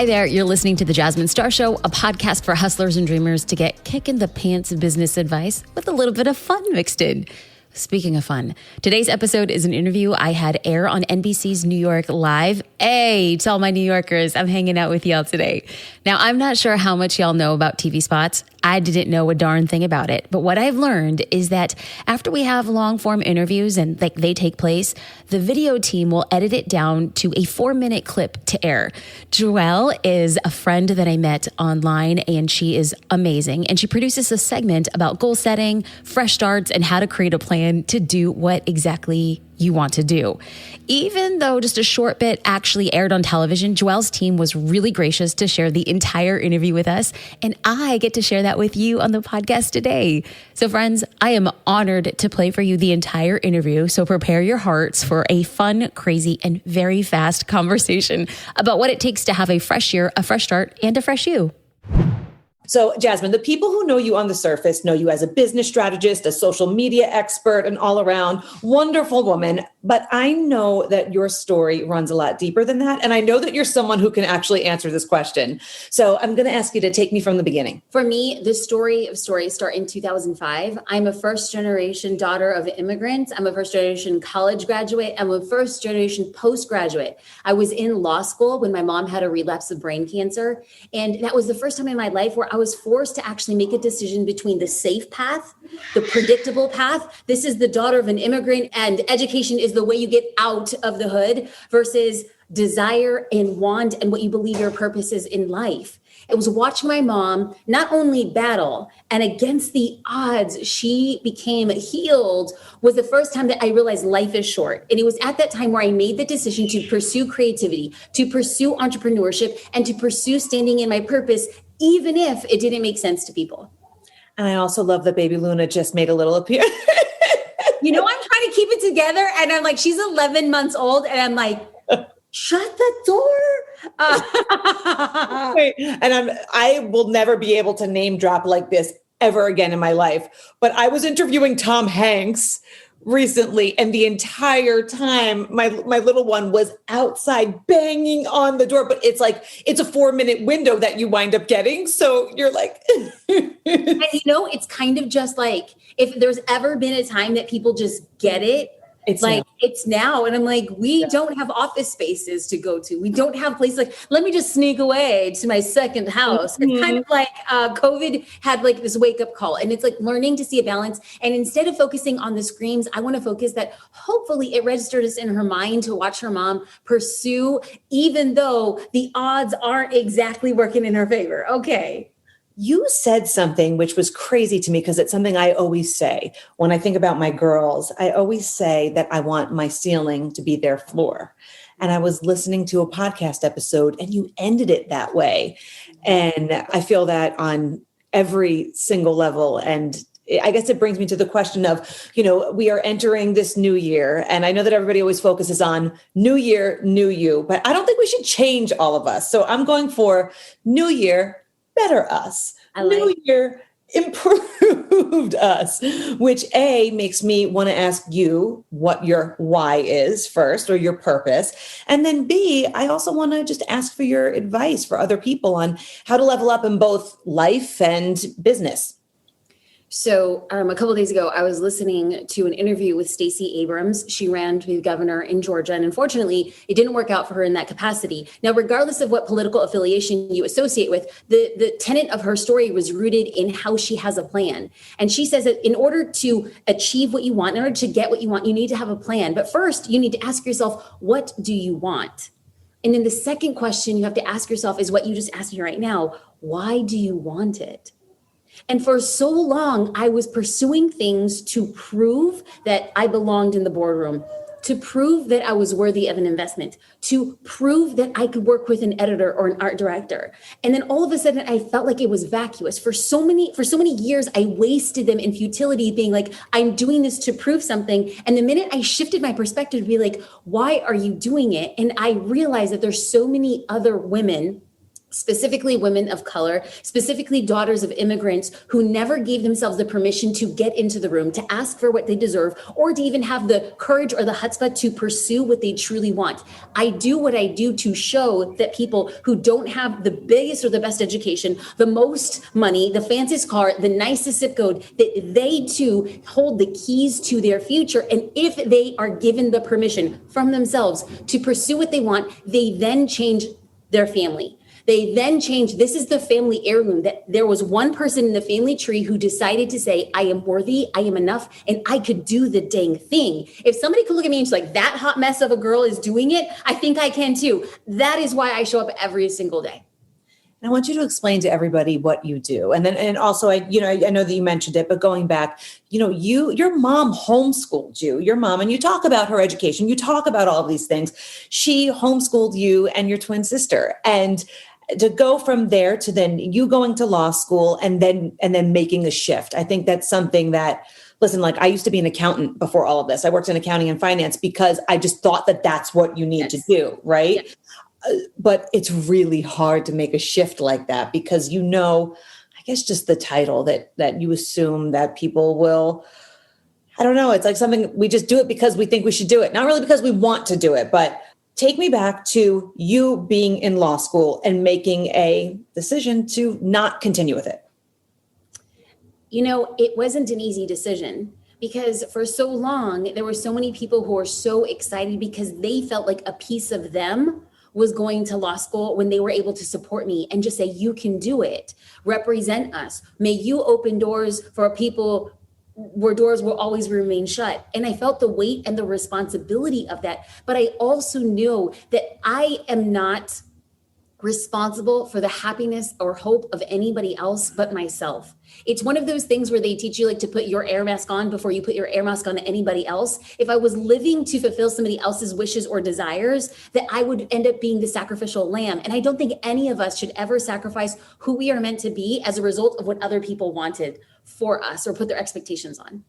Hi there, you're listening to The Jasmine Star Show, a podcast for hustlers and dreamers to get kick-in-the-pants business advice with a little bit of fun mixed in. Speaking of fun, today's episode is an interview I had air on NBC's New York Live. Hey, to all my New Yorkers, I'm hanging out with y'all today. Now, I'm not sure how much y'all know about TV spots. I didn't know a darn thing about it. But what I've learned is that after we have long form interviews and they take place, the video team will edit it down to a 4-minute clip to air. Joelle is a friend that I met online, and she is amazing. And she produces a segment about goal setting, fresh starts, and how to create a plan to do what exactly you want to do. Even though just a short bit actually aired on television, Joelle's team was really gracious to share the entire interview with us, and I get to share that with you on the podcast today. So friends, I am honored to play for you the entire interview, so prepare your hearts for a fun, crazy, and very fast conversation about what it takes to have a fresh year, a fresh start, and a fresh you. So, Jasmine, the people who know you on the surface know you as a business strategist, a social media expert, an all-around wonderful woman. But I know that your story runs a lot deeper than that. And I know that you're someone who can actually answer this question. So I'm going to ask you to take me from the beginning. For me, the story of stories start in 2005. I'm a first-generation daughter of immigrants. I'm a first-generation college graduate. I'm a first-generation postgraduate. I was in law school when my mom had a relapse of brain cancer. And that was the first time in my life where I was forced to actually make a decision between the safe path, the predictable path. This is the daughter of an immigrant, and education is the way you get out of the hood, versus desire and want and what you believe your purpose is in life. It was watching my mom not only battle, and against the odds, she became healed, was the first time that I realized life is short. And it was at that time where I made the decision to pursue creativity, to pursue entrepreneurship, and to pursue standing in my purpose, even if it didn't make sense to people. And I also love that baby Luna just made a little appearance. You know, I'm trying to keep it together, and I'm like, she's 11 months old, and I'm like, shut the door. And I will never be able to name drop like this ever again in my life. But I was interviewing Tom Hanks recently, and the entire time my little one was outside banging on the door. But it's a 4-minute window that you wind up getting. So you're like, and you know, it's kind of just like, if there's ever been a time that people just get it, it's now. And I'm like, we don't have office spaces to go to. We don't have places like, let me just sneak away to my second house. Mm-hmm. It's kind of like COVID had like this wake up call, and it's like learning to see a balance. And instead of focusing on the screams, I want to focus that hopefully it registered us in her mind to watch her mom pursue, even though the odds aren't exactly working in her favor. Okay. You said something which was crazy to me, because it's something I always say when I think about my girls. I always say that I want my ceiling to be their floor. And I was listening to a podcast episode, and you ended it that way. And I feel that on every single level. And I guess it brings me to the question of, you know, we are entering this new year. And I know that everybody always focuses on new year, new you, but I don't think we should change all of us. So I'm going for new year, better us. New year, improved us, which makes me want to ask you what your why is first, or your purpose. And then B, I also want to just ask for your advice for other people on how to level up in both life and business. So a couple of days ago, I was listening to an interview with Stacey Abrams. She ran to be the governor in Georgia, and unfortunately, it didn't work out for her in that capacity. Now, regardless of what political affiliation you associate with, the tenet of her story was rooted in how she has a plan. And she says that in order to achieve what you want, in order to get what you want, you need to have a plan. But first, you need to ask yourself, what do you want? And then the second question you have to ask yourself is what you just asked me right now. Why do you want it? And for so long, I was pursuing things to prove that I belonged in the boardroom, to prove that I was worthy of an investment, to prove that I could work with an editor or an art director. And then all of a sudden, I felt like it was vacuous. For so many years, I wasted them in futility, being like, I'm doing this to prove something. And the minute I shifted my perspective to be like, why are you doing it? And I realized that there's so many other women specifically women of color, specifically daughters of immigrants who never gave themselves the permission to get into the room, to ask for what they deserve, or to even have the courage or the chutzpah to pursue what they truly want. I do what I do to show that people who don't have the biggest or the best education, the most money, the fanciest car, the nicest zip code, that they too hold the keys to their future. And if they are given the permission from themselves to pursue what they want, they then change their family. They then changed, this is the family heirloom, that there was one person in the family tree who decided to say, I am worthy, I am enough, and I could do the dang thing. If somebody could look at me and she's like, that hot mess of a girl is doing it, I think I can too. That is why I show up every single day. And I want you to explain to everybody what you do. And also, I know that you mentioned it, but going back, your mom homeschooled you, your mom, and you talk about her education, you talk about all of these things. She homeschooled you and your twin sister. And to go from there to then you going to law school and then making a shift. I think that's something that, listen, like I used to be an accountant before all of this. I worked in accounting and finance because I just thought that that's what you need to do. Right. Yes. But it's really hard to make a shift like that because, I guess just the title that you assume that people will, I don't know. It's like something we just do it because we think we should do it. Not really because we want to do it, but take me back to you being in law school and making a decision to not continue with it. It wasn't an easy decision because for so long, there were so many people who were so excited because they felt like a piece of them was going to law school when they were able to support me and just say, you can do it, represent us. May you open doors for people where doors will always remain shut. And I felt the weight and the responsibility of that. But I also knew that I am not responsible for the happiness or hope of anybody else but myself. It's one of those things where they teach you like to put your air mask on before you put your air mask on to anybody else. If I was living to fulfill somebody else's wishes or desires, that I would end up being the sacrificial lamb. And I don't think any of us should ever sacrifice who we are meant to be as a result of what other people wanted for us or put their expectations on.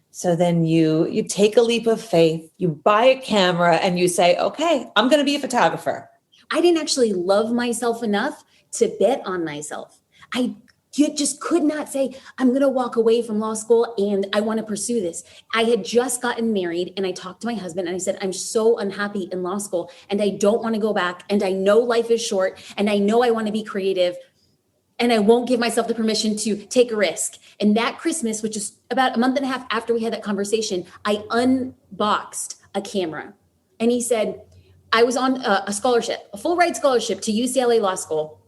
So then you take a leap of faith, you buy a camera and you say, okay, I'm going to be a photographer. I didn't actually love myself enough to bet on myself. You just could not say, I'm going to walk away from law school and I want to pursue this. I had just gotten married and I talked to my husband and I said, I'm so unhappy in law school and I don't want to go back. And I know life is short and I know I want to be creative and I won't give myself the permission to take a risk. And that Christmas, which is about a month and a half after we had that conversation, I unboxed a camera. And he said, I was on a scholarship, a full ride scholarship to UCLA Law School.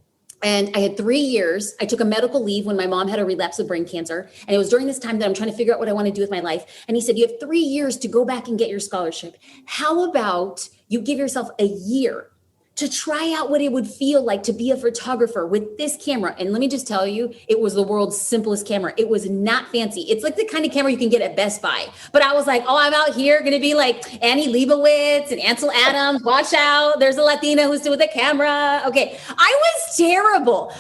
And I had 3 years. I took a medical leave when my mom had a relapse of brain cancer. And it was during this time that I'm trying to figure out what I want to do with my life. And he said, you have 3 years to go back and get your scholarship. How about you give yourself a year to try out what it would feel like to be a photographer with this camera? And let me just tell you, it was the world's simplest camera. It was not fancy. It's like the kind of camera you can get at Best Buy. But I was like, oh, I'm out here going to be like Annie Leibovitz and Ansel Adams. Watch out. There's a Latina who's with a camera. Okay. I was terrible.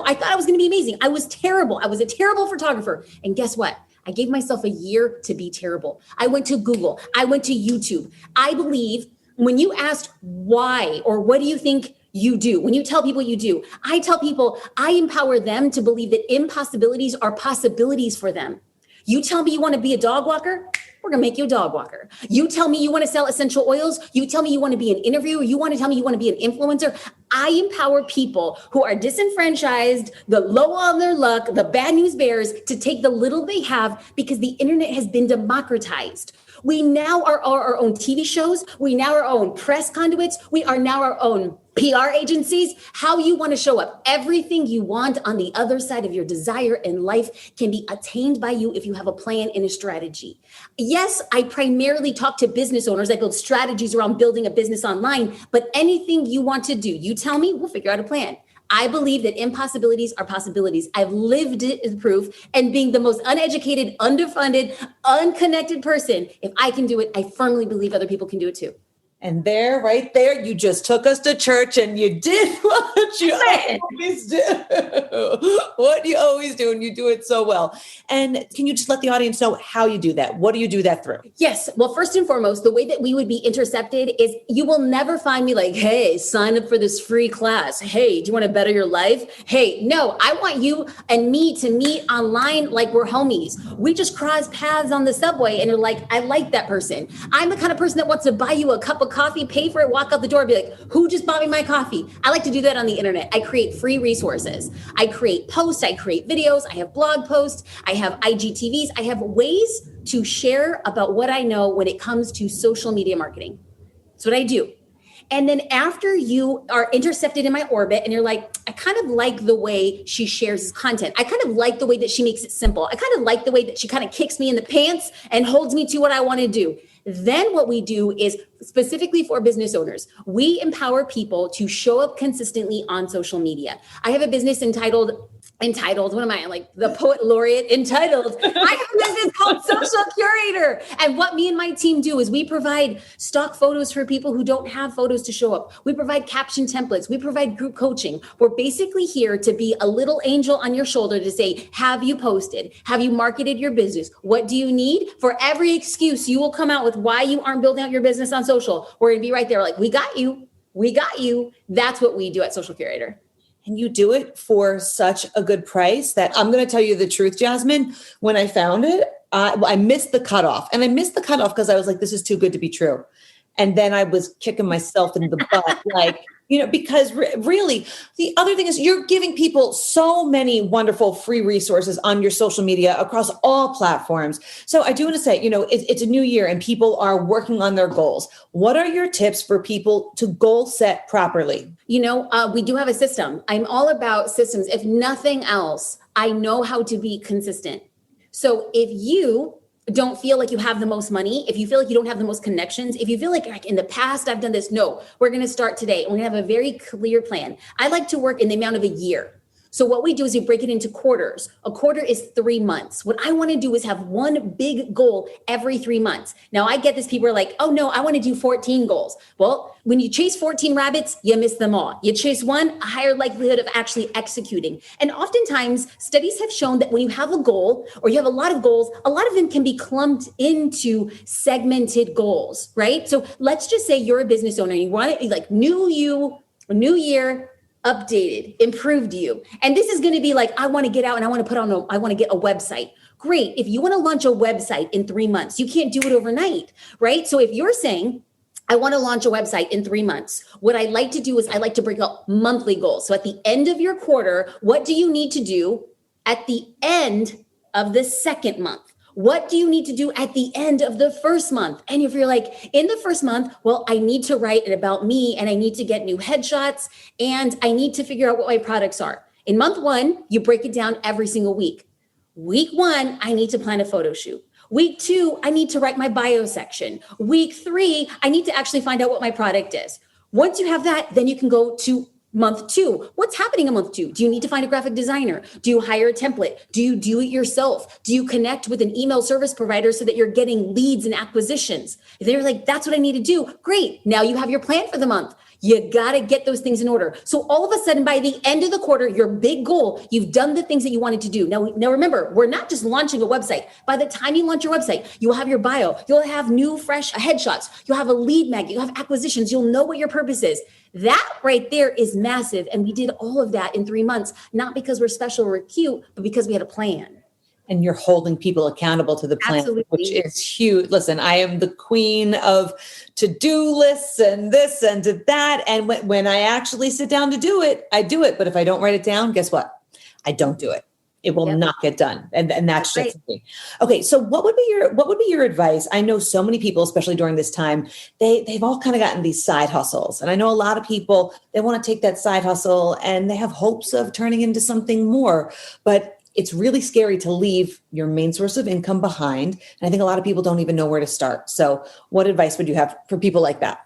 I thought I was going to be amazing. I was terrible. I was a terrible photographer. And guess what? I gave myself a year to be terrible. I went to Google. I went to YouTube. I believe when you asked why or what do you think you do, when you tell people you do, I tell people I empower them to believe that impossibilities are possibilities for them. You tell me you want to be a dog walker, we're going to make you a dog walker. You tell me you want to sell essential oils. You tell me you want to be an interviewer. You want to tell me you want to be an influencer. I empower people who are disenfranchised, the low on their luck, the bad news bears, to take the little they have because the internet has been democratized. We now are our own TV shows. We now are our own press conduits. We are now our own PR agencies. How you want to show up. Everything you want on the other side of your desire in life can be attained by you if you have a plan and a strategy. Yes, I primarily talk to business owners. I build strategies around building a business online, but anything you want to do, you tell me, we'll figure out a plan. I believe that impossibilities are possibilities. I've lived it as proof, and being the most uneducated, underfunded, unconnected person, if I can do it, I firmly believe other people can do it too. And there, right there, you just took us to church and you did what you always do. What you always do, and you do it so well. And can you just let the audience know how you do that? What do you do that through? Yes. Well, first and foremost, the way that we would be intercepted is you will never find me like, hey, sign up for this free class. Hey, do you want to better your life? Hey, no, I want you and me to meet online like we're homies. We just cross paths on the subway and you're like, I like that person. I'm the kind of person that wants to buy you a cup of coffee, pay for it, walk out the door, be like, who just bought me my coffee? I like to do that on the internet. I create free resources. I create posts, I create videos, I have blog posts, I have IGTVs, I have ways to share about what I know when it comes to social media marketing. That's what I do. And then after you are intercepted in my orbit and you're like, I kind of like the way she shares content. I kind of like the way that she makes it simple. I kind of like the way that she kind of kicks me in the pants and holds me to what I want to do. Then what we do is specifically for business owners, we empower people to show up consistently on social media. I have a business entitled, what am I, like the poet laureate entitled, I have a business called Social Curator. And what me and my team do is we provide stock photos for people who don't have photos to show up. We provide caption templates. We provide group coaching. We're basically here to be a little angel on your shoulder to say, have you posted? Have you marketed your business? What do you need? For every excuse you will come out with why you aren't building out your business on social, we're going to be right there like, we got you. We got you. That's what we do at Social Curator. And you do it for such a good price that I'm going to tell you the truth, Jasmine. When I found it, I missed the cutoff. And I missed the cutoff because I was like, this is too good to be true. And then I was kicking myself in the butt, like, because really the other thing is you're giving people so many wonderful free resources on your social media across all platforms. So I do want to say, it's a new year and people are working on their goals. What are your tips for people to goal set properly? We do have a system. I'm all about systems. If nothing else, I know how to be consistent. So if you don't feel like you have the most money, if you feel like you don't have the most connections, if you feel like in the past I've done this, no, we're going to start today. We're going to have a very clear plan. I like to work in the amount of a year. So what we do is we break it into quarters. A quarter is 3 months. What I want to do is have one big goal every 3 months. Now I get this, people are like, oh no, I want to do 14 goals. Well, when you chase 14 rabbits, you miss them all. You chase one, a higher likelihood of actually executing. And oftentimes studies have shown that when you have a goal or you have a lot of goals, a lot of them can be clumped into segmented goals, right? So let's just say you're a business owner and you want to like new year, updated, improved you. And this is going to be like, I want to get out and I want to get a website. Great. If you want to launch a website in 3 months, you can't do it overnight, right? So if you're saying, I want to launch a website in 3 months, what I like to do is I like to break up monthly goals. So at the end of your quarter, what do you need to do at the end of the second month? What do you need to do at the end of the first month? And if you're like, in the first month, well, I need to write about me and I need to get new headshots and I need to figure out what my products are. In month 1, you break it down every single week. Week 1, I need to plan a photo shoot. Week 2, I need to write my bio section. Week 3, I need to actually find out what my product is. Once you have that, then you can go to month 2. What's happening in month 2? Do you need to find a graphic designer? Do you hire a template? Do you do it yourself? Do you connect with an email service provider so that you're getting leads and acquisitions? If they're like, that's what I need to do. Great. Now you have your plan for the month. You got to get those things in order. So all of a sudden, by the end of the quarter, your big goal, you've done the things that you wanted to do. Now remember, we're not just launching a website. By the time you launch your website, you'll have your bio, you'll have new, fresh headshots, you'll have a lead magnet, you'll have acquisitions, you'll know what your purpose is. That right there is massive. And we did all of that in 3 months, not because we're special or cute, but because we had a plan. And you're holding people accountable to the plan, Absolutely. Which is huge. Listen, I am the queen of to-do lists and this and to that. And when I actually sit down to do it, I do it. But if I don't write it down, guess what? I don't do it. It will not get done. And that's just me. Okay. So what would be your advice? I know so many people, especially during this time, they've all kind of gotten these side hustles. And I know a lot of people, they want to take that side hustle and they have hopes of turning into something more, but it's really scary to leave your main source of income behind. And I think a lot of people don't even know where to start. So what advice would you have for people like that?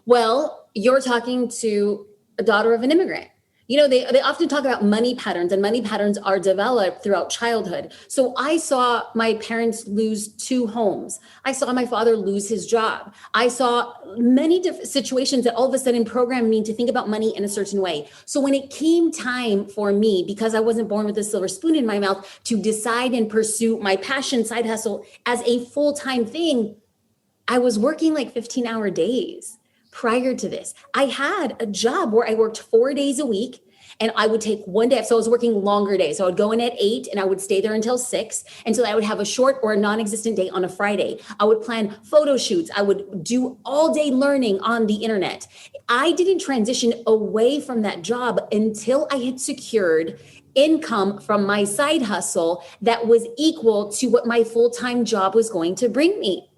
Well, you're talking to a daughter of an immigrant. They often talk about money patterns, and money patterns are developed throughout childhood. So I saw my parents lose 2 homes. I saw my father lose his job. I saw many different situations that all of a sudden programmed me to think about money in a certain way. So when it came time for me, because I wasn't born with a silver spoon in my mouth, to decide and pursue my passion side hustle as a full-time thing, I was working like 15-hour days. Prior to this, I had a job where I worked 4 days a week, and I would take one day. So I was working longer days. So I would go in at 8 and I would stay there until 6. And so I would have a short or a non-existent day on a Friday. I would plan photo shoots. I would do all day learning on the internet. I didn't transition away from that job until I had secured income from my side hustle that was equal to what my full-time job was going to bring me.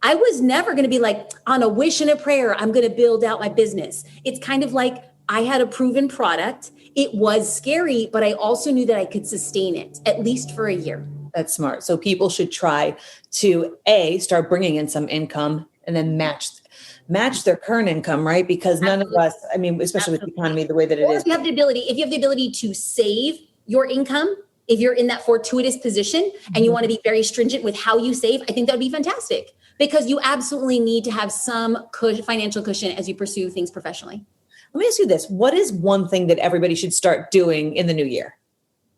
I was never going to be like, on a wish and a prayer, I'm going to build out my business. It's kind of like I had a proven product. It was scary, but I also knew that I could sustain it at least for a year. That's smart. So people should try to start bringing in some income and then match their current income, right? Because none of us, especially with the economy, the way that it is. If you have the ability to save your income, if you're in that fortuitous position and you want to be very stringent with how you save, I think that would be fantastic. Because you absolutely need to have some financial cushion as you pursue things professionally. Let me ask you this. What is one thing that everybody should start doing in the new year?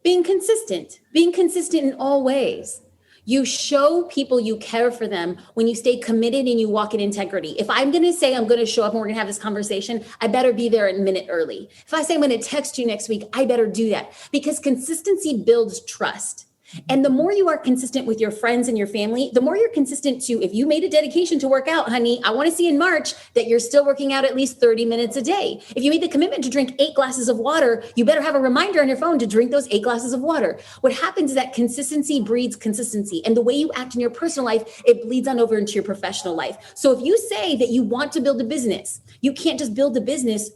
Being consistent in all ways. You show people you care for them when you stay committed and you walk in integrity. If I'm going to say I'm going to show up and we're going to have this conversation, I better be there a minute early. If I say I'm going to text you next week, I better do that, because consistency builds trust. And the more you are consistent with your friends and your family, the more you're consistent to, if you made a dedication to work out, honey, I want to see in March that you're still working out at least 30 minutes a day. If you made the commitment to drink 8 glasses of water, you better have a reminder on your phone to drink those 8 glasses of water. What happens is that consistency breeds consistency. And the way you act in your personal life, it bleeds on over into your professional life. So if you say that you want to build a business, you can't just build a business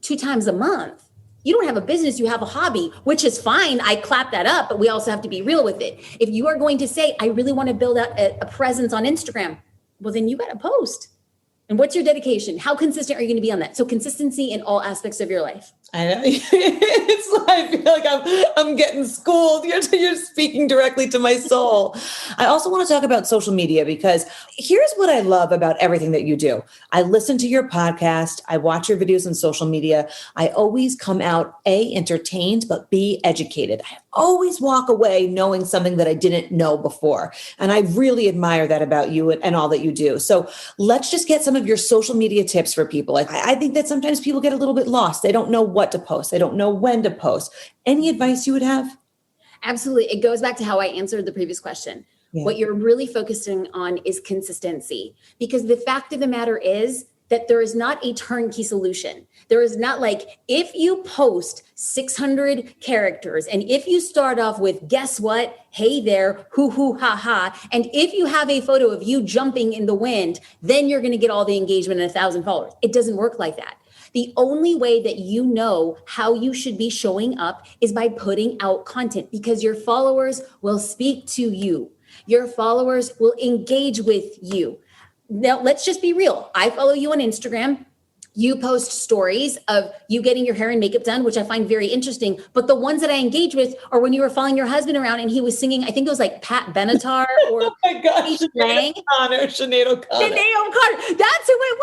2 times a month. You don't have a business, you have a hobby, which is fine. I clap that up, but we also have to be real with it. If you are going to say, I really want to build out a presence on Instagram, well, then you got to post. And what's your dedication? How consistent are you going to be on that? So consistency in all aspects of your life. I know. It's like, I feel like I'm getting schooled. You're speaking directly to my soul. I also want to talk about social media, because here's what I love about everything that you do. I listen to your podcast. I watch your videos on social media. I always come out, A, entertained, but B, educated. I always walk away knowing something that I didn't know before. And I really admire that about you and all that you do. So let's just get some of your social media tips for people. I think that sometimes people get a little bit lost. They don't know what to post. They don't know when to post. Any advice you would have? Absolutely. It goes back to how I answered the previous question. Yeah. What you're really focusing on is consistency, because the fact of the matter is that there is not a turnkey solution. There is not like, if you post 600 characters and if you start off with, guess what? Hey there, hoo hoo ha ha. And if you have a photo of you jumping in the wind, then you're going to get all the engagement and 1,000 followers. It doesn't work like that. The only way that you know how you should be showing up is by putting out content, because your followers will speak to you. Your followers will engage with you. Now, let's just be real. I follow you on Instagram. You post stories of you getting your hair and makeup done, which I find very interesting. But the ones that I engage with are when you were following your husband around and he was singing, I think it was like Pat Benatar or oh my gosh, Sinead O'Connor. Sinead O'Connor. That's who it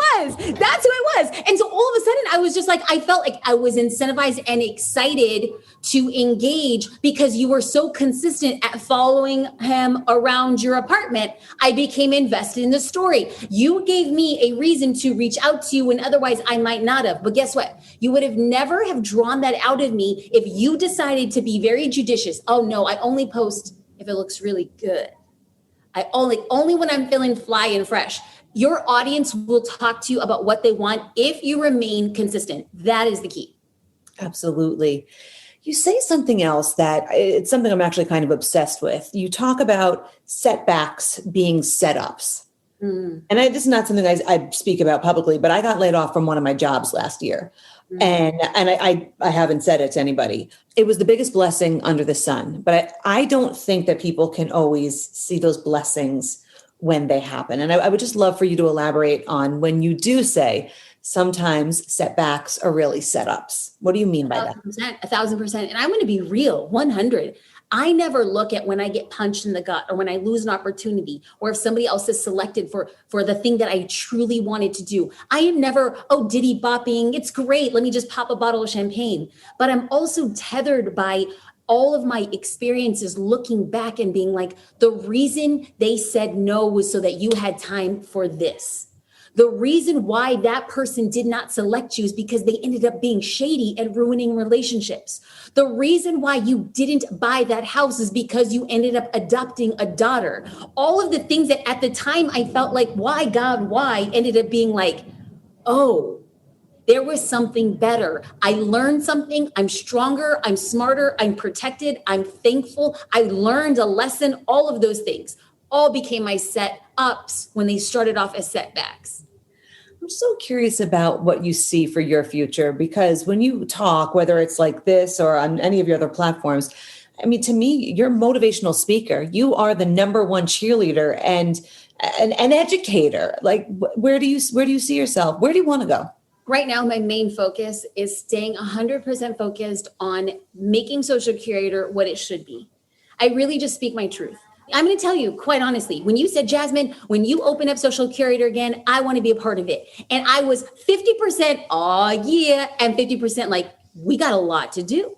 was. And so all of a sudden I was just like, I felt like I was incentivized and excited to engage because you were so consistent at following him around your apartment. I became invested in the story. You gave me a reason to reach out to you when otherwise I might not have. But guess what? You would have never have drawn that out of me if you decided to be very judicious. Oh no, I only post if it looks really good. I only when I'm feeling fly and fresh. Your audience will talk to you about what they want if you remain consistent. That is the key. Absolutely. You say something else that it's something I'm actually kind of obsessed with. You talk about setbacks being setups. And this is not something I speak about publicly, but I got laid off from one of my jobs last year. And I haven't said it to anybody. It was the biggest blessing under the sun. But I don't think that people can always see those blessings when they happen. And I would just love for you to elaborate on when you do say sometimes setbacks are really setups. What do you mean by that? 1,000%, 1,000%. And I'm going to be real, 100. I never look at when I get punched in the gut or when I lose an opportunity or if somebody else is selected for the thing that I truly wanted to do. I am never, oh, diddy bopping. It's great. Let me just pop a bottle of champagne. But I'm also tethered by all of my experiences looking back and being like, the reason they said no was so that you had time for this. The reason why that person did not select you is because they ended up being shady and ruining relationships. The reason why you didn't buy that house is because you ended up adopting a daughter. All of the things that at the time I felt like, why God, why, ended up being like, oh, there was something better. I learned something. I'm stronger. I'm smarter. I'm protected. I'm thankful. I learned a lesson. All of those things all became my set ups when they started off as setbacks. I'm so curious about what you see for your future, because when you talk, whether it's like this or on any of your other platforms, I mean, to me, you're a motivational speaker. You are the number one cheerleader and an educator. Like, where do you see yourself? Where do you want to go? Right now, my main focus is staying 100% focused on making Social Curator what it should be. I really just speak my truth. I'm going to tell you, quite honestly, when you said, Jasmine, when you open up Social Curator again, I want to be a part of it. And I was 50%, oh yeah, and 50% like, we got a lot to do.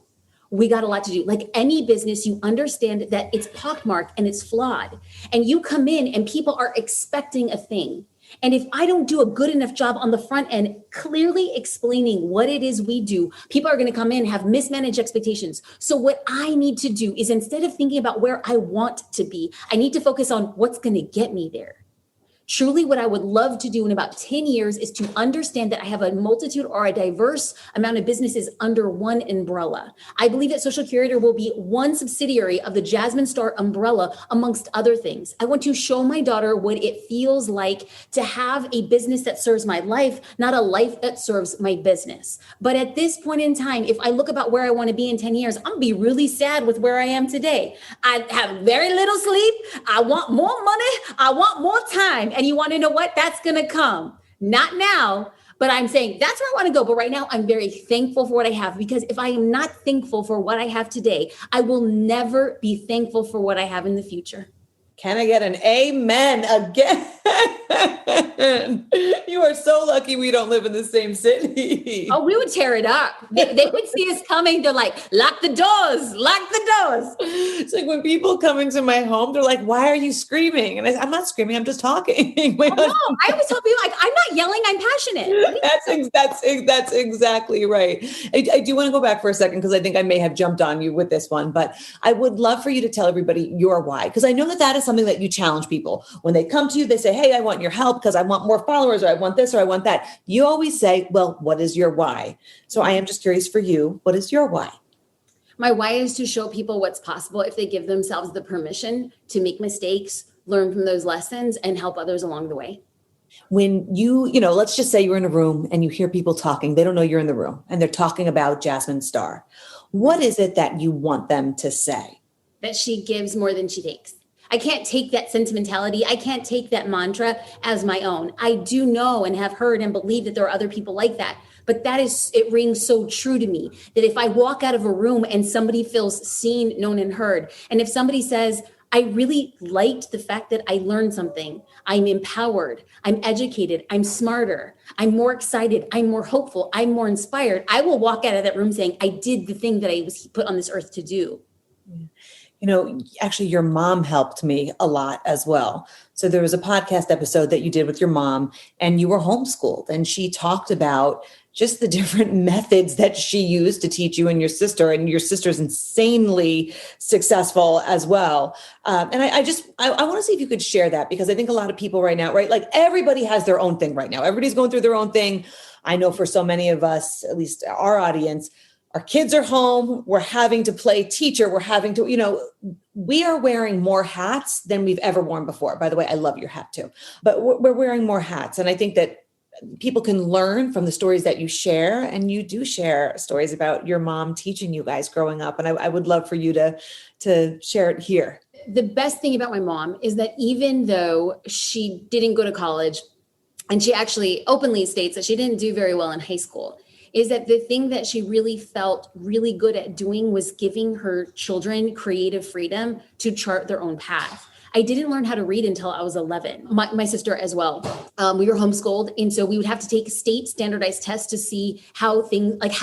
We got a lot to do. Like any business, you understand that it's pockmarked and it's flawed. And you come in and people are expecting a thing. And if I don't do a good enough job on the front end, clearly explaining what it is we do, people are going to come in and have mismanaged expectations. So what I need to do is, instead of thinking about where I want to be, I need to focus on what's going to get me there. Truly, what I would love to do in about 10 years is to understand that I have a multitude or a diverse amount of businesses under one umbrella. I believe that Social Curator will be one subsidiary of the Jasmine Star umbrella, amongst other things. I want to show my daughter what it feels like to have a business that serves my life, not a life that serves my business. But at this point in time, if I look about where I want to be in 10 years, I'm going to be really sad with where I am today. I have very little sleep. I want more money. I want more time. And you want to know what? That's going to come. Not now, but I'm saying that's where I want to go. But right now, I'm very thankful for what I have, because if I am not thankful for what I have today, I will never be thankful for what I have in the future. Can I get an amen again? You are so lucky we don't live in the same city. Oh, we would tear it up. They would see us coming. They're like, lock the doors, lock the doors. It's like when people come into my home, they're like, why are you screaming? And I'm not screaming, I'm just talking. No, I always tell people, like, I'm not yelling, I'm passionate. That's exactly right. I do want to go back for a second, because I think I may have jumped on you with this one, but I would love for you to tell everybody your why, because I know that is something that you challenge people. When they come to you, they say, hey, I want your help because I want more followers, or I want this, or I want that. You always say, well, what is your why? So I am just curious for you, what is your why? My why is to show people what's possible if they give themselves the permission to make mistakes, learn from those lessons, and help others along the way. When let's just say you're in a room and you hear people talking, they don't know you're in the room, and they're talking about Jasmine Star. What is it that you want them to say? That she gives more than she takes. I can't take that sentimentality. I can't take that mantra as my own. I do know and have heard and believe that there are other people like that. But it rings so true to me that if I walk out of a room and somebody feels seen, known, and heard, and if somebody says, I really liked the fact that I learned something, I'm empowered, I'm educated, I'm smarter, I'm more excited, I'm more hopeful, I'm more inspired, I will walk out of that room saying, I did the thing that I was put on this earth to do. Actually, your mom helped me a lot as well. So there was a podcast episode that you did with your mom, and you were homeschooled, and she talked about just the different methods that she used to teach you and your sister's insanely successful as well. And I want to see if you could share that, because I think a lot of people right now, right? Like everybody has their own thing right now. Everybody's going through their own thing. I know for so many of us, at least our audience, our kids are home. We're having to play teacher. We're having to, we are wearing more hats than we've ever worn before. By the way, I love your hat too, but we're wearing more hats. And I think that people can learn from the stories that you share. And you do share stories about your mom teaching you guys growing up. And I would love for you to share it here. The best thing about my mom is that even though she didn't go to college, and she actually openly states that she didn't do very well in high school, is that the thing that she really felt really good at doing was giving her children creative freedom to chart their own path. I didn't learn how to read until I was 11. My sister as well. We were homeschooled. And so we would have to take state standardized tests to see how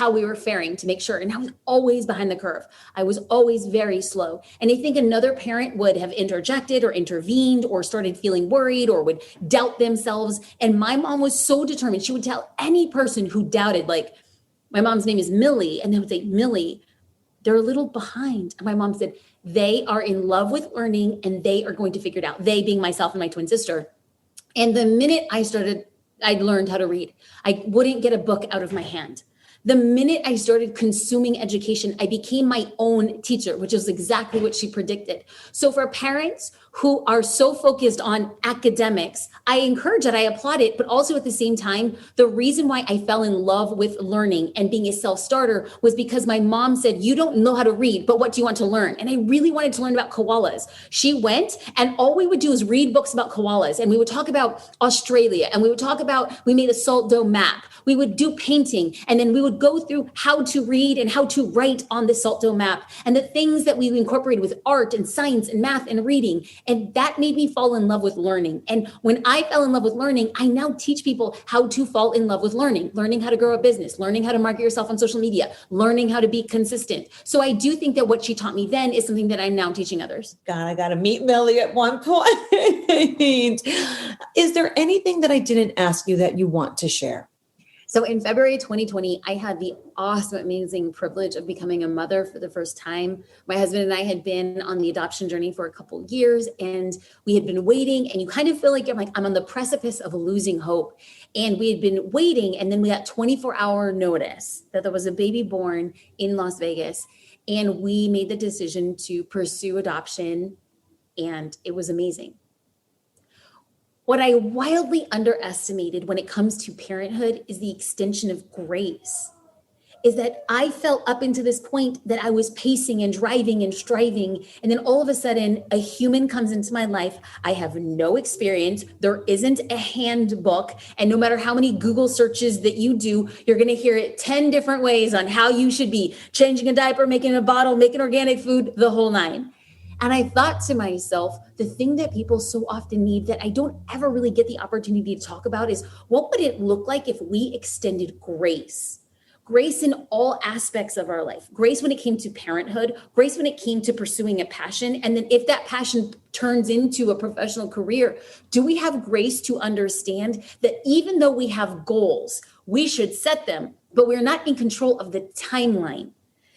we were faring to make sure. And I was always behind the curve. I was always very slow. And I think another parent would have interjected or intervened or started feeling worried or would doubt themselves. And my mom was so determined. She would tell any person who doubted, like, my mom's name is Millie. And they would say, Millie, they're a little behind. And my mom said, they are in love with learning and they are going to figure it out. They being myself and my twin sister. And the minute I learned how to read, I wouldn't get a book out of my hand. The minute I started consuming education, I became my own teacher, which is exactly what she predicted. So for parents who are so focused on academics, I encourage it, I applaud it, but also at the same time, the reason why I fell in love with learning and being a self-starter was because my mom said, you don't know how to read, but what do you want to learn? And I really wanted to learn about koalas. She went and all we would do is read books about koalas, and we would talk about Australia, and we made a salt dome map. We would do painting, and then we would go through how to read and how to write on the salt dome map and the things that we incorporated with art and science and math and reading. And that made me fall in love with learning. And when I fell in love with learning, I now teach people how to fall in love with learning how to grow a business, learning how to market yourself on social media, learning how to be consistent. So I do think that what she taught me then is something that I'm now teaching others. God, I got to meet Millie at one point. Is there anything that I didn't ask you that you want to share? So in February 2020, I had the awesome, amazing privilege of becoming a mother for the first time. My husband and I had been on the adoption journey for a couple of years, and we had been waiting, and you kind of feel like I'm on the precipice of losing hope. And we had been waiting, and then we got 24-hour notice that there was a baby born in Las Vegas. And we made the decision to pursue adoption, and it was amazing. What I wildly underestimated when it comes to parenthood is the extension of grace. Is that I felt up into this point that I was pacing and driving and striving. And then all of a sudden, a human comes into my life. I have no experience. There isn't a handbook. And no matter how many Google searches that you do, you're going to hear it 10 different ways on how you should be changing a diaper, making a bottle, making organic food, the whole nine. And I thought to myself, the thing that people so often need that I don't ever really get the opportunity to talk about is what would it look like if we extended grace? Grace in all aspects of our life. Grace when it came to parenthood, grace when it came to pursuing a passion. And then if that passion turns into a professional career, do we have grace to understand that even though we have goals, we should set them, but we're not in control of the timeline?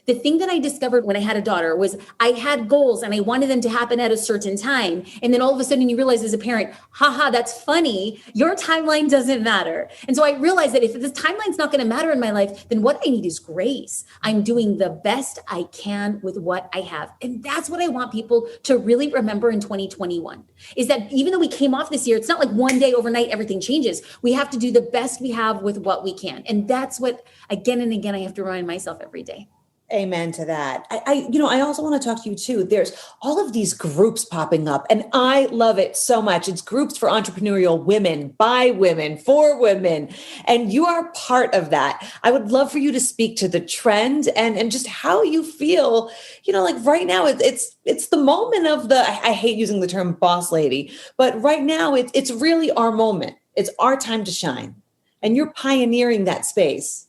The thing that I discovered when I had a daughter was I had goals and I wanted them to happen at a certain time. And then all of a sudden you realize as a parent, haha, that's funny. Your timeline doesn't matter. And so I realized that if this timeline's not going to matter in my life, then what I need is grace. I'm doing the best I can with what I have. And that's what I want people to really remember in 2021 is that even though we came off this year, it's not like one day overnight, everything changes. We have to do the best we have with what we can. And that's what again and again, I have to remind myself every day. Amen to that. I also want to talk to you too. There's all of these groups popping up and I love it so much. It's groups for entrepreneurial women, by women, for women. And you are part of that. I would love for you to speak to the trend and just how you feel, like right now it's the moment of I hate using the term boss lady, but right now it's really our moment. It's our time to shine. And you're pioneering that space.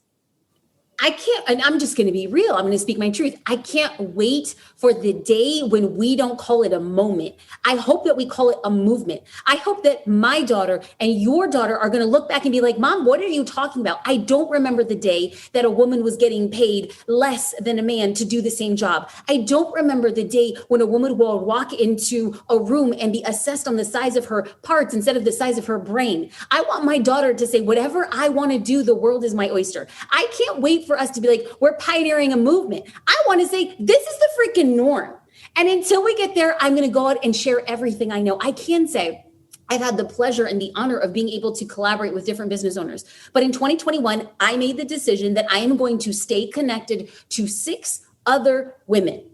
And I'm just going to be real. I'm going to speak my truth. I can't wait for the day when we don't call it a moment. I hope that we call it a movement. I hope that my daughter and your daughter are going to look back and be like, Mom, what are you talking about? I don't remember the day that a woman was getting paid less than a man to do the same job. I don't remember the day when a woman will walk into a room and be assessed on the size of her parts instead of the size of her brain. I want my daughter to say, whatever I want to do, the world is my oyster. I can't wait for us to be like, we're pioneering a movement. I want to say, this is the freaking norm. And until we get there, I'm going to go out and share everything I know. I can say I've had the pleasure and the honor of being able to collaborate with different business owners. But in 2021, I made the decision that I am going to stay connected to 6 other women.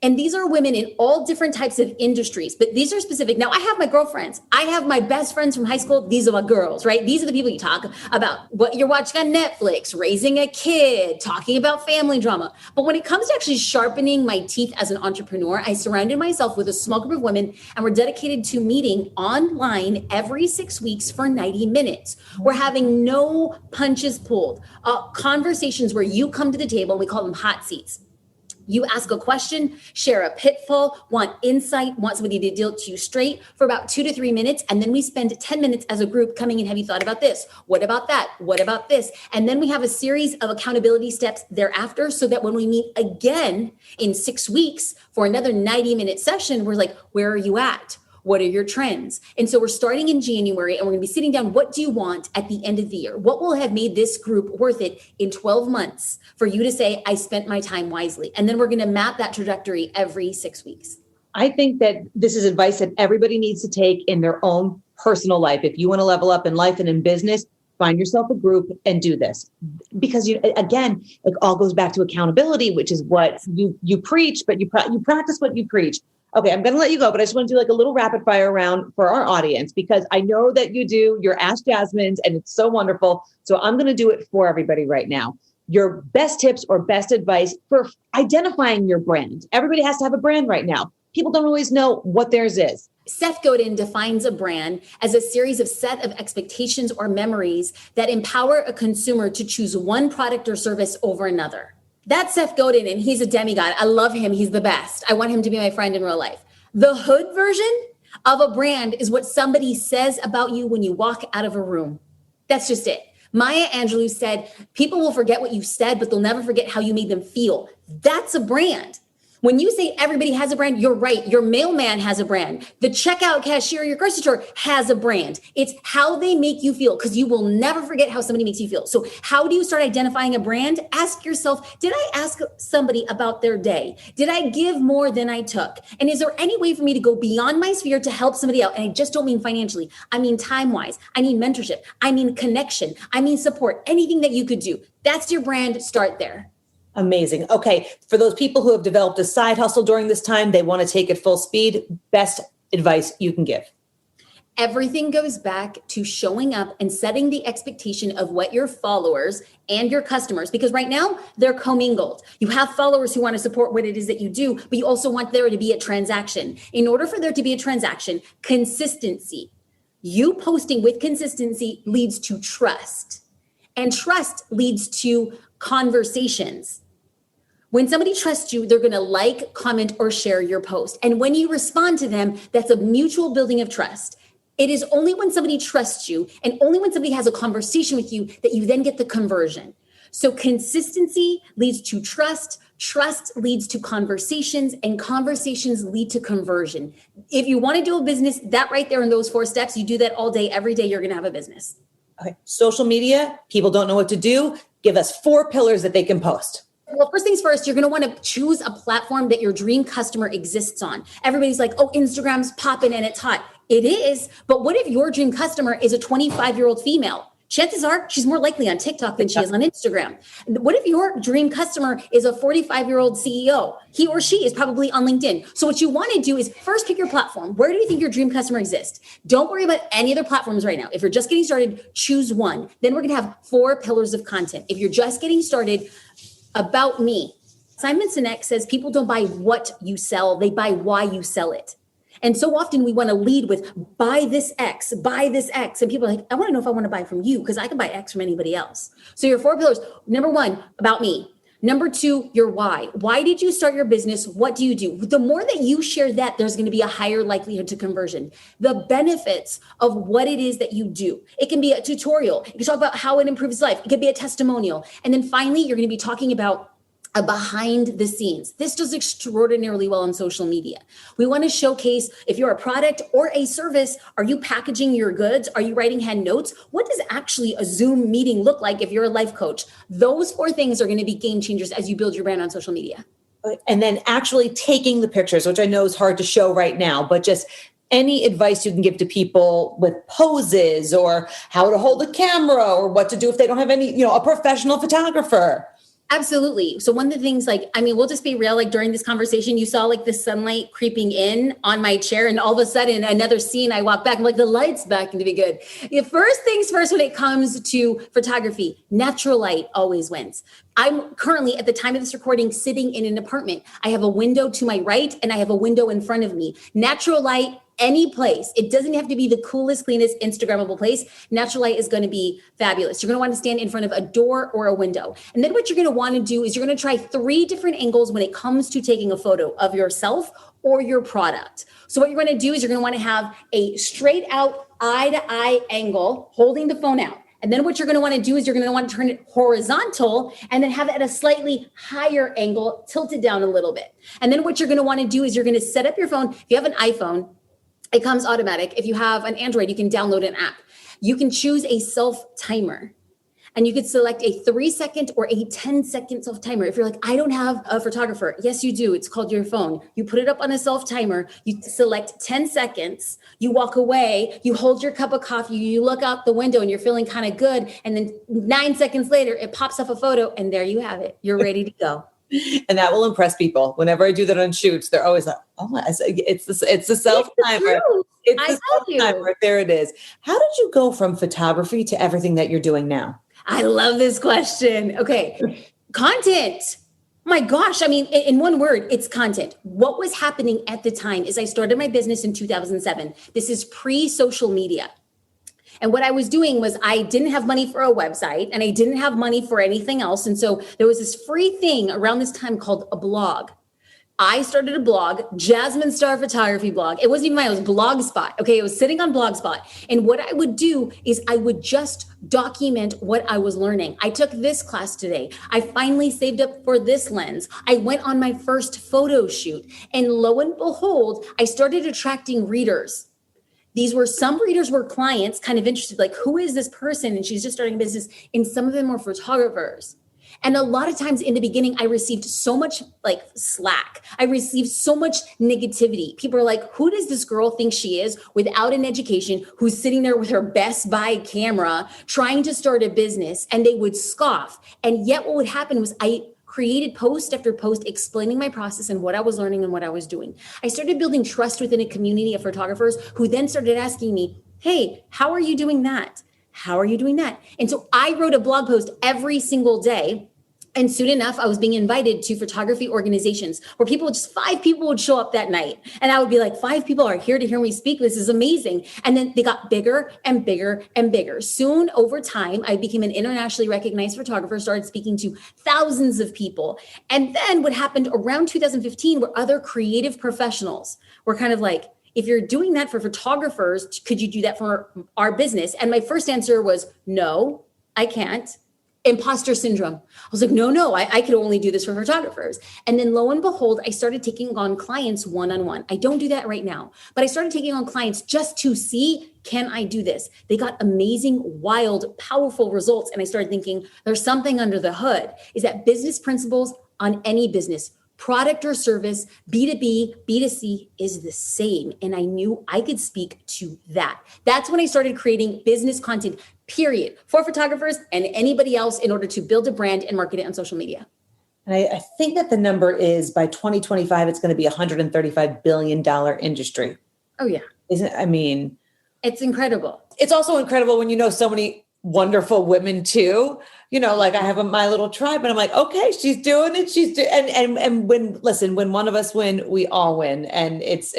And these are women in all different types of industries, but these are specific. Now, I have my girlfriends. I have my best friends from high school. These are my girls, right? These are the people you talk about what you're watching on Netflix, raising a kid, talking about family drama. But when it comes to actually sharpening my teeth as an entrepreneur, I surrounded myself with a small group of women, and we're dedicated to meeting online every 6 weeks for 90 minutes. We're having no punches pulled, conversations where you come to the table. We call them hot seats. You ask a question, share a pitfall, want insight, want somebody to deal to you straight for about 2 to 3 minutes. And then we spend 10 minutes as a group coming in. Have you thought about this? What about that? What about this? And then we have a series of accountability steps thereafter so that when we meet again in 6 weeks for another 90-minute session, we're like, where are you at? What are your trends? And so we're starting in January, and we're going to be sitting down. What do you want at the end of the year? What will have made this group worth it in 12 months for you to say, I spent my time wisely? And then we're going to map that trajectory every 6 weeks. I think that this is advice that everybody needs to take in their own personal life. If you want to level up in life and in business, find yourself a group and do this. Because again, it all goes back to accountability, which is what you preach, but you practice what you preach. Okay, I'm going to let you go, but I just want to do like a little rapid fire round for our audience, because I know that you do your Ask Jasmine's and it's so wonderful. So I'm going to do it for everybody right now. Your best tips or best advice for identifying your brand. Everybody has to have a brand right now. People don't always know what theirs is. Seth Godin defines a brand as a series of set of expectations or memories that empower a consumer to choose one product or service over another. That's Seth Godin, and he's a demigod. I love him. He's the best. I want him to be my friend in real life. The hood version of a brand is what somebody says about you when you walk out of a room. That's just it. Maya Angelou said, people will forget what you said, but they'll never forget how you made them feel. That's a brand. When you say everybody has a brand, you're right. Your mailman has a brand. The checkout cashier at your grocery store has a brand. It's how they make you feel, because you will never forget how somebody makes you feel. So how do you start identifying a brand? Ask yourself, did I ask somebody about their day? Did I give more than I took? And is there any way for me to go beyond my sphere to help somebody out? And I just don't mean financially. I mean time-wise. I mean mentorship. I mean connection. I mean support. Anything that you could do. That's your brand. Start there. Amazing. Okay. For those people who have developed a side hustle during this time, they want to take it full speed. Best advice you can give. Everything goes back to showing up and setting the expectation of what your followers and your customers, because right now they're commingled. You have followers who want to support what it is that you do, but you also want there to be a transaction. In order for there to be a transaction, consistency. You posting with consistency leads to trust, and trust leads to conversations. When somebody trusts you, they're going to like, comment, or share your post. And when you respond to them, that's a mutual building of trust. It is only when somebody trusts you and only when somebody has a conversation with you that you then get the conversion. So consistency leads to trust, trust leads to conversations, and conversations lead to conversion. If you want to do a business, that right there in those 4 steps, you do that all day, every day, you're going to have a business. Okay. Social media, people don't know what to do. Give us 4 pillars that they can post. Well, first things first, you're going to want to choose a platform that your dream customer exists on. Everybody's like, oh, Instagram's popping and it's hot. It is. But what if your dream customer is a 25-year-old female? Chances are she's more likely on TikTok than she is on Instagram. What if your dream customer is a 45-year-old CEO? He or she is probably on LinkedIn. So what you want to do is first pick your platform. Where do you think your dream customer exists? Don't worry about any other platforms right now. If you're just getting started, choose one. Then we're going to have 4 pillars of content. If you're just getting started, about me. Simon Sinek says people don't buy what you sell, they buy why you sell it. And so often we want to lead with buy this X, buy this X. And people are like, I want to know if I want to buy from you because I can buy X from anybody else. So your 4 pillars, number 1, about me. Number 2, your why. Why did you start your business? What do you do? The more that you share that, there's going to be a higher likelihood to conversion. The benefits of what it is that you do. It can be a tutorial. You can talk about how it improves life. It could be a testimonial. And then finally, you're going to be talking about a behind the scenes. This does extraordinarily well on social media. We want to showcase if you're a product or a service, are you packaging your goods? Are you writing hand notes? What does actually a Zoom meeting look like if you're a life coach? Those 4 things are going to be game changers as you build your brand on social media. And then actually taking the pictures, which I know is hard to show right now, but just any advice you can give to people with poses or how to hold a camera or what to do if they don't have any, a professional photographer. Absolutely. So one of the things, we'll just be real, during this conversation, you saw the sunlight creeping in on my chair, and all of a sudden another scene, I walk back, I'm like, the light's back to be good. The first things first, when it comes to photography, natural light always wins. I'm currently, at the time of this recording, sitting in an apartment. I have a window to my right and I have a window in front of me. Natural light, any place. It doesn't have to be the coolest, cleanest, Instagrammable place. Natural light is going to be fabulous. You're going to want to stand in front of a door or a window. And then what you're going to want to do is you're going to try 3 different angles when it comes to taking a photo of yourself or your product. So what you're going to do is you're going to want to have a straight out eye-to-eye angle holding the phone out. And then what you're going to want to do is you're going to want to turn it horizontal and then have it at a slightly higher angle, tilted down a little bit. And then what you're going to want to do is you're going to set up your phone. If you have an iPhone, it comes automatic. If you have an Android, you can download an app. You can choose a self timer, and you could select a 3-second or a 10-second self timer. If you're like, I don't have a photographer. Yes, you do. It's called your phone. You put it up on a self timer. You select 10 seconds. You walk away. You hold your cup of coffee. You look out the window and you're feeling kind of good. And then 9 seconds later, it pops up a photo and there you have it. You're ready to go. And that will impress people. Whenever I do that on shoots, they're always like, "Oh my!" It's the self timer. It's the self timer. There it is. How did you go from photography to everything that you're doing now? I love this question. Okay, content. My gosh, in one word, it's content. What was happening at the time is I started my business in 2007. This is pre-social media. And what I was doing was I didn't have money for a website and I didn't have money for anything else. And so there was this free thing around this time called a blog. I started a blog, Jasmine Star Photography blog. It wasn't even mine, it was Blogspot. Okay, it was sitting on Blogspot. And what I would do is I would just document what I was learning. I took this class today. I finally saved up for this lens. I went on my first photo shoot. And lo and behold, I started attracting readers. Some readers were clients, kind of interested, like, who is this person? And she's just starting a business. And some of them were photographers. And a lot of times in the beginning, I received so much slack. I received so much negativity. People are like, who does this girl think she is without an education, who's sitting there with her Best Buy camera, trying to start a business? And they would scoff. And yet what would happen was I created post after post explaining my process and what I was learning and what I was doing. I started building trust within a community of photographers who then started asking me, hey, how are you doing that? How are you doing that? And so I wrote a blog post every single day. And soon enough, I was being invited to photography organizations where 5 people would show up that night. And I would be like, 5 people are here to hear me speak. This is amazing. And then they got bigger and bigger and bigger. Soon, over time, I became an internationally recognized photographer, started speaking to thousands of people. And then what happened around 2015 were other creative professionals were kind of like, if you're doing that for photographers, could you do that for our business? And my first answer was, no, I can't. Imposter syndrome. I was like, no, I could only do this for photographers. And then lo and behold, I started taking on clients one-on-one. I don't do that right now, but I started taking on clients just to see, can I do this? They got amazing, wild, powerful results. And I started thinking there's something under the hood, is that business principles on any business, product or service, B2B, B2C is the same. And I knew I could speak to that. That's when I started creating business content, period, for photographers and anybody else in order to build a brand and market it on social media. And I think that the number is by 2025, it's going to be a $135 billion industry. Oh, yeah. It's incredible. It's also incredible when you know so many wonderful women too, I have my little tribe and I'm like, okay, she's doing it. And when one of us win, we all win. And it's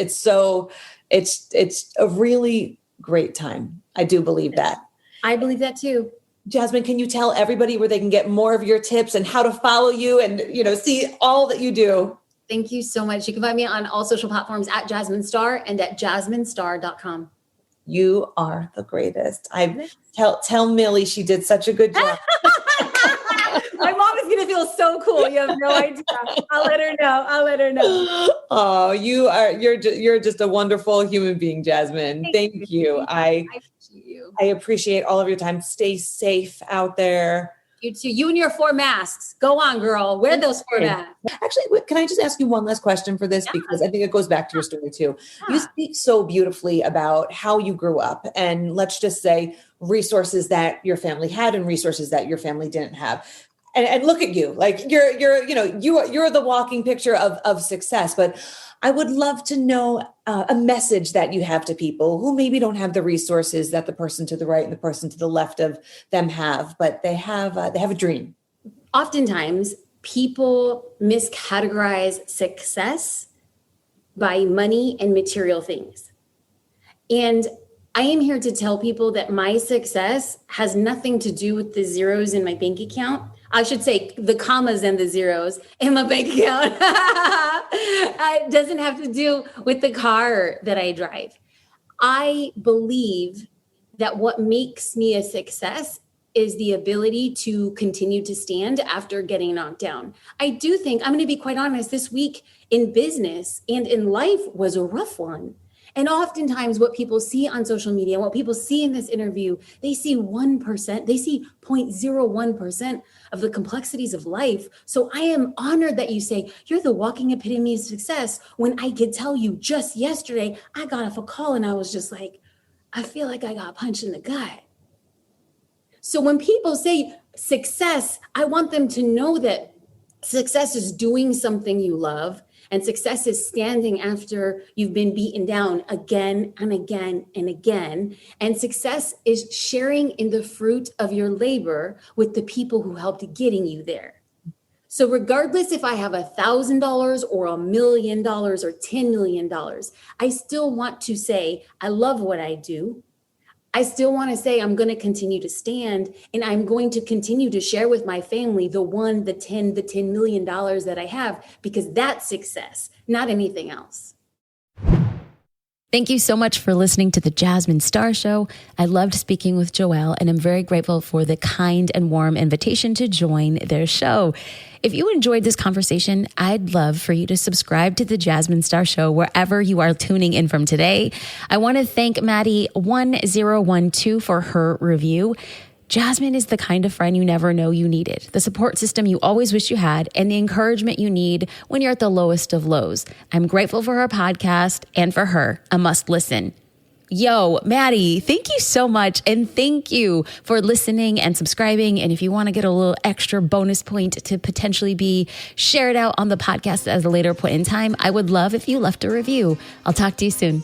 a really great time. I do believe that. I believe that too. Jasmine, can you tell everybody where they can get more of your tips and how to follow you and, see all that you do? Thank you so much. You can find me on all social platforms at Jasmine Star and at jasminestar.com. You are the greatest. Tell Millie she did such a good job. My mom is going to feel so cool. You have no idea. I'll let her know. Oh, you're just a wonderful human being, Jasmine. Thank you. I appreciate you. I appreciate all of your time. Stay safe out there. You too. You and your 4 masks. Go on, girl. Wear those 4 masks. Actually, can I just ask you one last question for this? Yeah. Because I think it goes back to your story too. Yeah. You speak so beautifully about how you grew up and let's just say resources that your family had and resources that your family didn't have. and look at you, like you're the walking picture of success. But I would love to know a message that you have to people who maybe don't have the resources that the person to the right and the person to the left of them have, but they have a dream. Oftentimes, people miscategorize success by money and material things. And I am here to tell people that my success has nothing to do with the zeros in my bank account. I should say the commas and the zeros in my bank account. It doesn't have to do with the car that I drive. I believe that what makes me a success is the ability to continue to stand after getting knocked down. I do think, I'm going to be quite honest, this week in business and in life was a rough one. And oftentimes what people see on social media, what people see in this interview, they see 1%, they see 0.01% of the complexities of life. So I am honored that you say you're the walking epitome of success, when I could tell you just yesterday, I got off a call and I was just like, I feel like I got punched in the gut. So when people say success, I want them to know that success is doing something you love, and success is standing after you've been beaten down again and again and again. And success is sharing in the fruit of your labor with the people who helped getting you there. So regardless if I have $1,000 or $1 million or $10 million, I still want to say, I love what I do. I still want to say I'm going to continue to stand, and I'm going to continue to share with my family the $10 million that I have, because that's success, not anything else. Thank you so much for listening to the Jasmine Star Show. I loved speaking with Joelle, and I'm very grateful for the kind and warm invitation to join their show. If you enjoyed this conversation, I'd love for you to subscribe to the Jasmine Star Show wherever you are tuning in from today. I want to thank Maddie1012 for her review. Jasmine is the kind of friend you never know you needed, the support system you always wish you had, and the encouragement you need when you're at the lowest of lows. I'm grateful for her podcast, and for her, a must listen. Yo, Maddie, thank you so much. And thank you for listening and subscribing. And if you want to get a little extra bonus point to potentially be shared out on the podcast at a later point in time, I would love if you left a review. I'll talk to you soon.